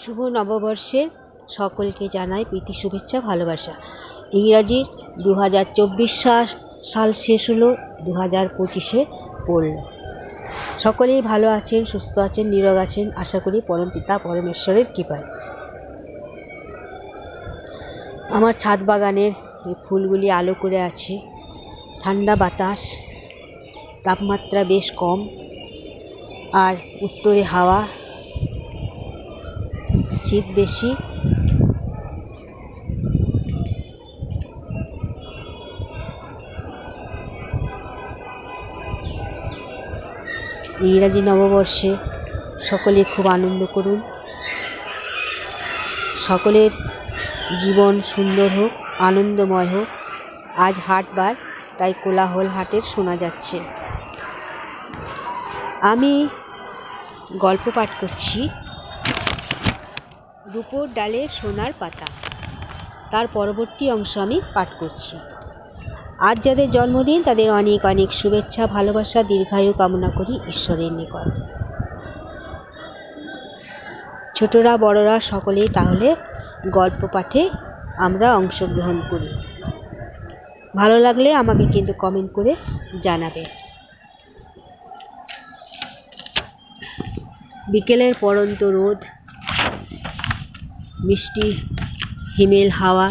শুভ নববর্ষের সকলকে জানাই প্রীতি শুভেচ্ছা ভালোবাসা। ইংরাজির 2024 সাল শেষ হলো, 2025-এ পড়ল। সকলেই ভালো আছেন, সুস্থ আছেন, নিরোগ আছেন, আশা করি পরম পিতা পরমেশ্বরের কৃপায়। আমার ছাদ বাগানের এই ফুলগুলি আলো করে আছে, ঠান্ডা বাতাস, তাপমাত্রা বেশ কম, আর উত্তরে হাওয়া, শীত বেশি। ইংরাজি নববর্ষে সকলে খুব আনন্দ করুন, সকলের জীবন সুন্দর হোক, আনন্দময় হোক। আজ হাটবার, তাই কোলাহল হাটের শোনা যাচ্ছে। আমি গল্প পাঠ করছি, রূপোর ডালে সোনার পাতা। তার পরবর্তী অংশ আমি পাঠ করছি। আজ যাদের জন্মদিন তাদের অনেক অনেক শুভেচ্ছা, ভালোবাসা, দীর্ঘায়ু কামনা করি ঈশ্বরের নিকট। ছোটরা বড়রা সকলেই তাহলে গল্প পাঠে আমরা অংশগ্রহণ করি। ভালো লাগলে আমাকে কিন্তু কমেন্ট করে জানাবে। বিকেলের পড়ন্ত রোদ, মিষ্টি হিমেল হাওয়া,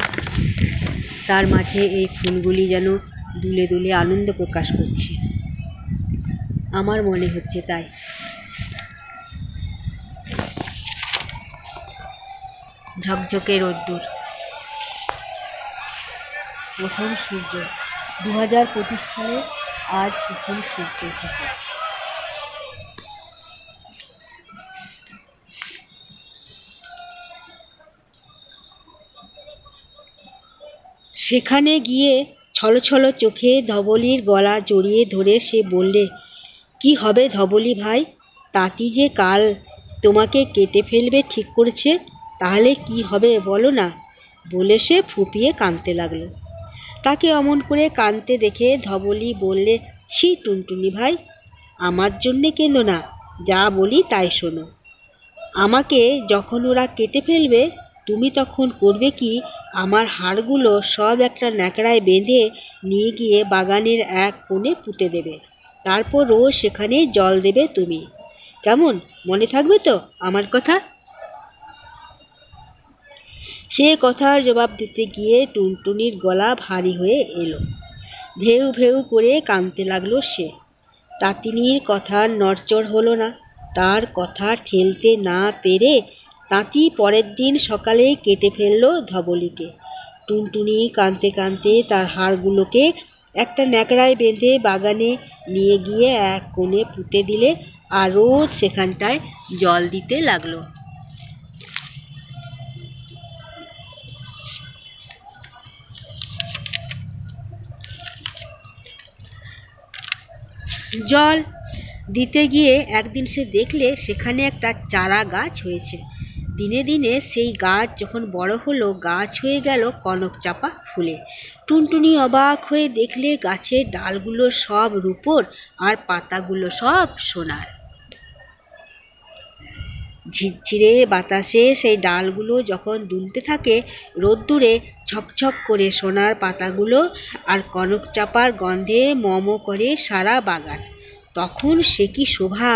তার মাঝে এই ফুলগুলি যেন দুলে দুলে আনন্দ প্রকাশ করছে, আমার মনে হচ্ছে তাই। ঝকঝকে রোদ্দুর, প্রথম সূর্য, 2025 সালে আজ প্রথম সূর্য উঠেছে। সেখানে গিয়ে ছলছল চোখে ধবলির গলা জড়িয়ে ধরে সে বললে, কি হবে ধবলি ভাই, তাঁতি যে কাল তোমাকে কেটে ফেলবে ঠিক করেছে, তাহলে কি হবে বলো না। বলে সে ফুঁপিয়ে কাঁদতে লাগলো। তাকে অমন করে কাঁদতে দেখে ধবলি বললে, ছি টুনটুনি ভাই, আমার জন্যে কেঁদো না, যা বলি তাই শোনো। আমাকে যখন ওরা কেটে ফেলবে, তুমি তখন করবে কি, আমার হাড়গুলো সব একটা ন্যাকড়ায় বেঁধে নিয়ে গিয়ে বাগানের এক কোণে পুঁতে দেবে। তারপর রোজ সেখানে জল দেবে তুমি। কেমন, মনে থাকবে তো আমার কথা? সে কথার জবাব দিতে গিয়ে টুনটুনির গলা ভারী হয়ে এলো। ভেউ ভেউ করে কাঁদতে লাগলো সে। তাঁতিনীর কথার নড়চড় হলো না। তার কথা ঠেলতে না পেরে তাঁতি পরের দিন সকালেই কেটে ফেলল ধবলিকে। টুনটুনি কাঁদতে কাঁদতে তার হাড়গুলোকে একটা ন্যাকড়ায় বেঁধে বাগানে নিয়ে গিয়ে এক কোণে পুঁতে দিলে, আর রোজ সেখানটায় জল দিতে লাগলো। জল দিতে গিয়ে একদিন সে দেখলে সেখানে একটা চারা গাছ হয়েছে। দিনে দিনে সেই গাছ যখন বড় হলো, গাছ হয়ে গেল কনক চাপা ফুলে। টুনটুনি অবাক হয়ে দেখলে গাছের ডালগুলো সব রূপোর আর পাতাগুলো সব সোনার। ঝিরঝিরে বাতাসে সেই ডালগুলো যখন দুলতে থাকে, রোদ্দুরে ঝকঝক করে সোনার পাতাগুলো আর কনক চাপার গন্ধে মম করে সারা বাগান। তখন সে কি শোভা!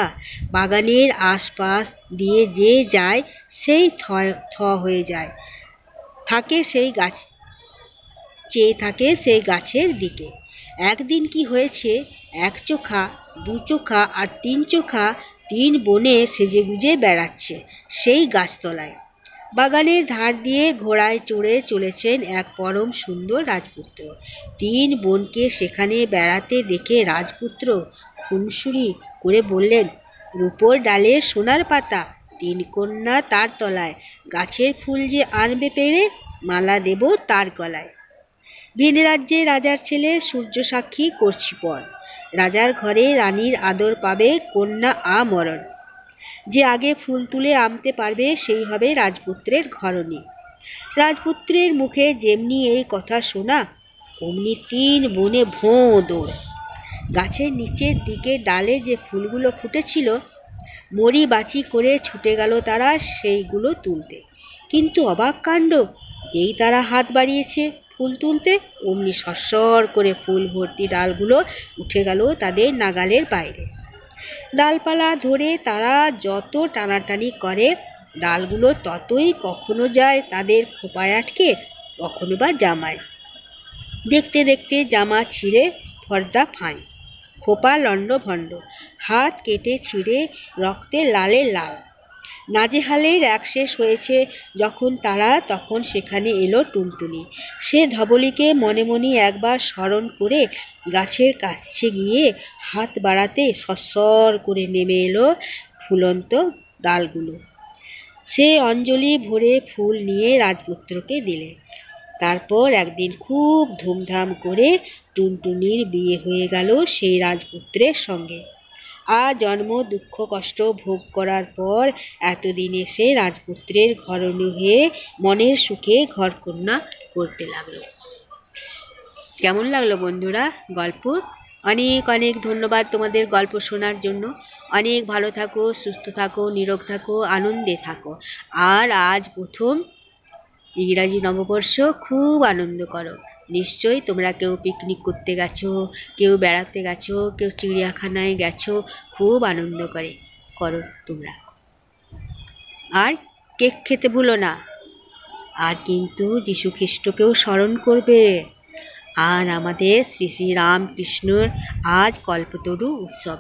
বাগানের আশপাশ দিয়ে যে যায় সেই থ হয়ে যায়, থাকে সেই গাছ, চেয়ে থাকে সেই গাছের দিকে। একদিন কি হয়েছে, এক চোখা, দু চোখা আর তিন চোখা তিন বোনে সেজেগুজে বেড়াচ্ছে সেই গাছতলায়। বাগানের ধার দিয়ে ঘোড়ায় চড়ে চলেছেন এক পরম সুন্দর রাজপুত্র। তিন বোনকে সেখানে বেড়াতে দেখে রাজপুত্র খুনসুরি করে বললেন, রূপোর ডালে সোনার পাতা, তিন কন্যা তার তলায়, গাছের ফুল যে আনবে পেড়ে, মালা দেব তার গলায়। ভিন রাজ্যে রাজার ছেলে সূর্য সাক্ষী করছি পর, রাজার ঘরে রানীর আদর পাবে কন্যা আমরণ। যে আগে ফুল তুলে আনতে পারবে সেই হবে রাজপুত্রের ঘরণী। রাজপুত্রের মুখে যেমনি এই কথা শোনা, অমনি তিন বোনে ভোঁ দৌড়। গাছের নিচের দিকে ডালে যে ফুলগুলো ফুটেছিল, মরি বাঁচি করে ছুটে গেল তারা সেইগুলো তুলতে। কিন্তু অবাক কাণ্ড, যেই তারা হাত বাড়িয়েছে ফুল তুলতে, অমনি সরসর করে ফুল ভর্তি ডালগুলো উঠে গেল তাদের নাগালের বাইরে। ডালপালা ধরে তারা যত টানাটানি করে ডালগুলো ততই কখনো যায় তাদের খোপায় আটকে, কখনো বা জামায়। দেখতে দেখতে জামা ছিঁড়ে ফর্দা ফাঁই, খোপা লণ্ডভণ্ড, হাত কেটে ছিঁড়ে রক্তে লালে লাল। নাজেহালের এক শেষ হয়েছে যখন তারা, তখন সেখানে এলো টুনটুনি। সে ধবলিকে মনে মনে একবার স্মরণ করে গাছের কাছে গিয়ে হাত বাড়াতে সরসর করে নেমে এলো ফুলন্ত ডালগুলো। সে অঞ্জলি ভরে ফুল নিয়ে রাজপুত্রকে দিলে। তারপর একদিন খুব ধুমধাম করে টুনটুনির বিয়ে হয়ে গেল সেই রাজপুত্রের সঙ্গে। জন্ম দুঃখ কষ্ট ভোগ করার পর এতদিন এসে রাজপুত্রের ঘরণী হয়ে মনের সুখে ঘরকন্যা করতে লাগলো। কেমন লাগলো বন্ধুরা গল্প? অনেক অনেক ধন্যবাদ তোমাদের গল্প শোনার জন্য। অনেক ভালো থাকো, সুস্থ থাকো, নিরোগ থাকো, আনন্দে থাকো। আর আজ প্রথম ইংরাজি নববর্ষ, খুব আনন্দ করো। নিশ্চয়ই তোমরা কেউ পিকনিক করতে গেছো, কেউ বেড়াতে গেছো, কেউ চিড়িয়াখানায় গেছো, খুব আনন্দ করো তোমরা। আর কেক খেতে ভুলো না। আর কিন্তু যীশু খ্রিস্টকেও স্মরণ করবে। আর আমাদের শ্রী শ্রী রামকৃষ্ণর আজ কল্পতরু উৎসব,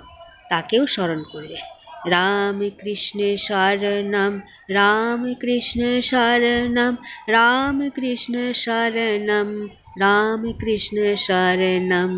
তাকেও স্মরণ করবে। রামকৃষ্ণ শরণম রামকৃষ্ণ শরণম রামকৃষ্ণ শরণম রামকৃষ্ণ শরণম।